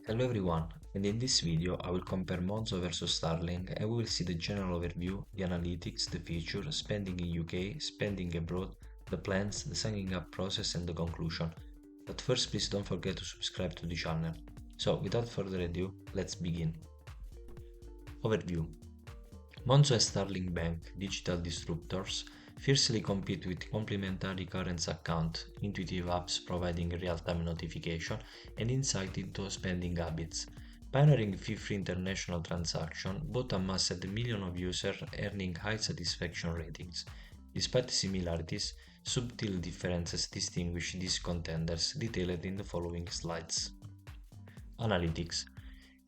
Hello everyone, and in this video I will compare Monzo versus Starling and we will see the general overview, the analytics, the feature, spending in UK, spending abroad, the plans, the signing up process and the conclusion. But first please don't forget to subscribe to the channel. So without further ado, let's begin. Overview. Monzo and Starling Bank, digital disruptors, fiercely compete with complementary current account, intuitive apps providing real-time notification and insight into spending habits. Pioneering fee-free international transaction, both amassed millions of users earning high satisfaction ratings. Despite similarities, subtle differences distinguish these contenders, detailed in the following slides. Analytics.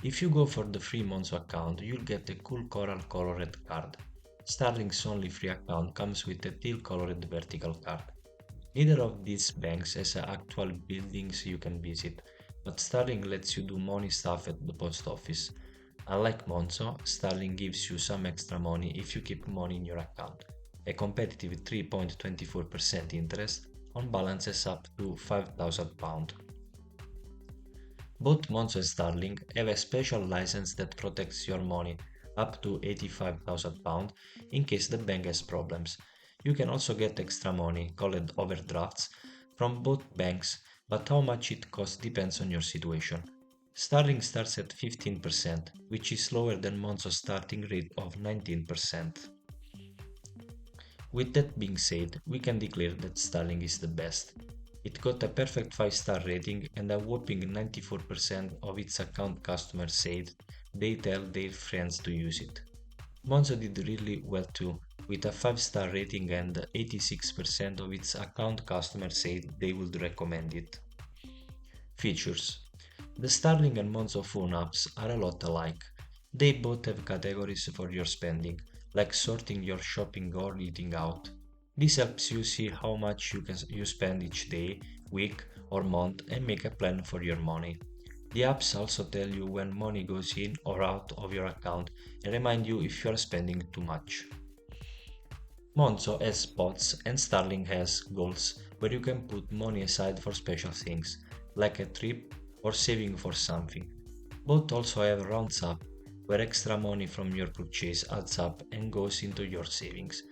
If you go for the free Monzo account, you'll get a cool coral colored card. Starling's only free account comes with a teal colored vertical card. Neither of these banks has actual buildings you can visit, but Starling lets you do money stuff at the post office. Unlike Monzo, Starling gives you some extra money if you keep money in your account, a competitive 3.24% interest on balances up to £5,000. Both Monzo and Starling have a special license that protects your money up to £85,000 in case the bank has problems. You can also get extra money, called overdrafts, from both banks, but how much it costs depends on your situation. Starling starts at 15%, which is lower than Monzo's starting rate of 19%. With that being said, we can declare that Starling is the best. It got a perfect 5-star rating and a whopping 94% of its account customers said they tell their friends to use it. Monzo did really well too, with a 5-star rating and 86% of its account customers said they would recommend it. Features. The Starling and Monzo phone apps are a lot alike. They both have categories for your spending, like sorting your shopping or eating out. This helps you see how much you spend each day, week, or month and make a plan for your money. The apps also tell you when money goes in or out of your account and remind you if you are spending too much. Monzo has spots and Starling has goals where you can put money aside for special things, like a trip or saving for something. Both also have rounds up, where extra money from your purchase adds up and goes into your savings.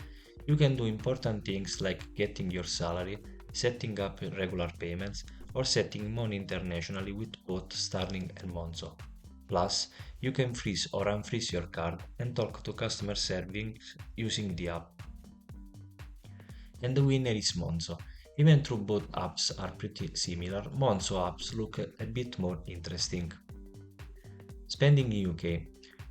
You can do important things like getting your salary, setting up regular payments, or setting money internationally with both Starling and Monzo. Plus, you can freeze or unfreeze your card and talk to customer service using the app. And the winner is Monzo. Even though both apps are pretty similar, Monzo apps look a bit more interesting. Spending in UK.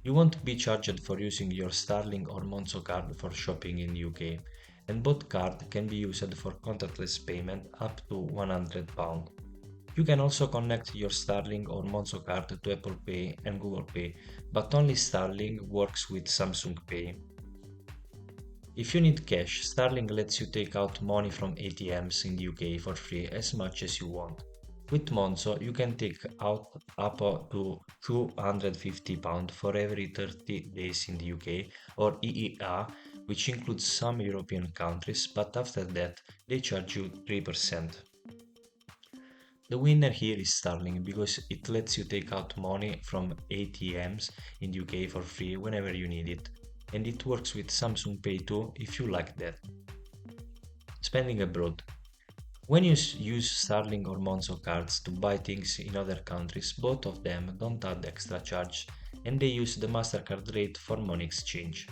You won't be charged for using your Starling or Monzo card for shopping in UK, and both cards can be used for contactless payment up to £100. You can also connect your Starling or Monzo card to Apple Pay and Google Pay, but only Starling works with Samsung Pay. If you need cash, Starling lets you take out money from ATMs in the UK for free as much as you want. With Monzo, you can take out up to £250 for every 30 days in the UK or EEA, which includes some European countries, but after that they charge you 3%. The winner here is Starling because it lets you take out money from ATMs in the UK for free whenever you need it, and it works with Samsung Pay too if you like that. Spending abroad. When you use Starling or Monzo cards to buy things in other countries, both of them don't add extra charge and they use the MasterCard rate for money exchange.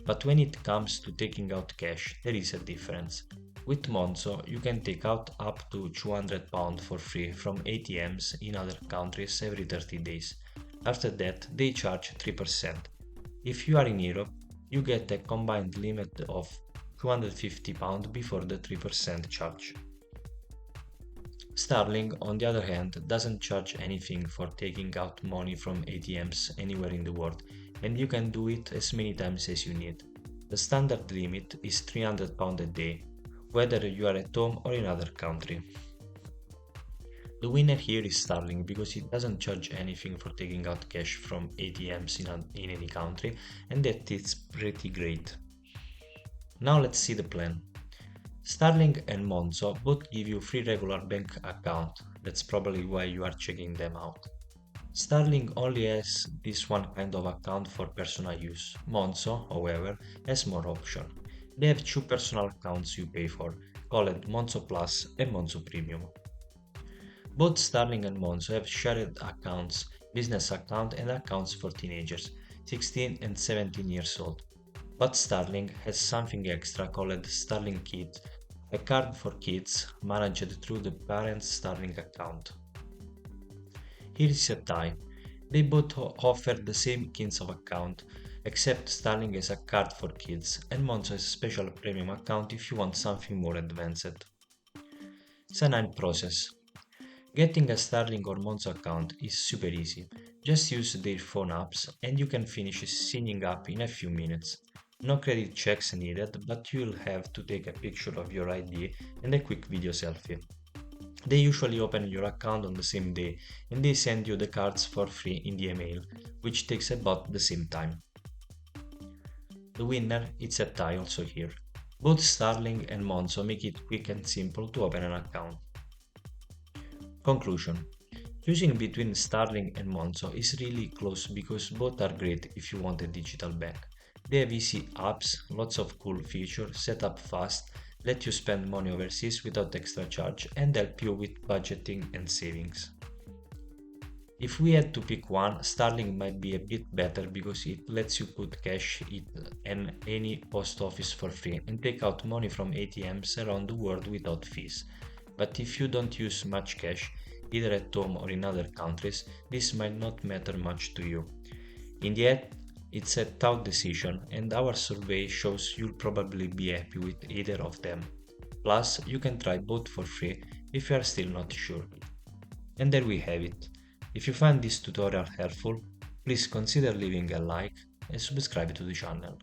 But when it comes to taking out cash, there is a difference. With Monzo, you can take out up to £200 for free from ATMs in other countries every 30 days. After that, they charge 3%. If you are in Europe, you get a combined limit of £250 before the 3% charge. Starling, on the other hand, doesn't charge anything for taking out money from ATMs anywhere in the world, and you can do it as many times as you need. The standard limit is £300 a day, whether you are at home or in another country. The winner here is Starling because it doesn't charge anything for taking out cash from ATMs in any country, and that is pretty great. Now let's see the plan. Starling and Monzo both give you free regular bank account, that's probably why you are checking them out. Starling only has this one kind of account for personal use. Monzo, however, has more options. They have two personal accounts you pay for, called Monzo Plus and Monzo Premium. Both Starling and Monzo have shared accounts, business account and accounts for teenagers, 16 and 17 years old. But Starling has something extra called Starling Kids, a card for kids managed through the parent's Starling account. Here is a tie. They both offer the same kinds of account, except Starling has a card for kids and Monzo has a special premium account if you want something more advanced. Sign-in process. Getting a Starling or Monzo account is super easy. Just use their phone apps and you can finish signing up in a few minutes. No credit checks needed, but you'll have to take a picture of your ID and a quick video selfie. They usually open your account on the same day and they send you the cards for free in the email, which takes about the same time. The winner is a tie also here. Both Starling and Monzo make it quick and simple to open an account. Conclusion. Choosing between Starling and Monzo is really close because both are great if you want a digital bank. They have easy apps, lots of cool features, set up fast, let you spend money overseas without extra charge, and help you with budgeting and savings. If we had to pick one, Starling might be a bit better because it lets you put cash in any post office for free and take out money from ATMs around the world without fees. But if you don't use much cash, either at home or in other countries, this might not matter much to you. In the end, it's a tough decision, and our survey shows you'll probably be happy with either of them. Plus, you can try both for free if you are still not sure. And there we have it. If you find this tutorial helpful, please consider leaving a like and subscribe to the channel.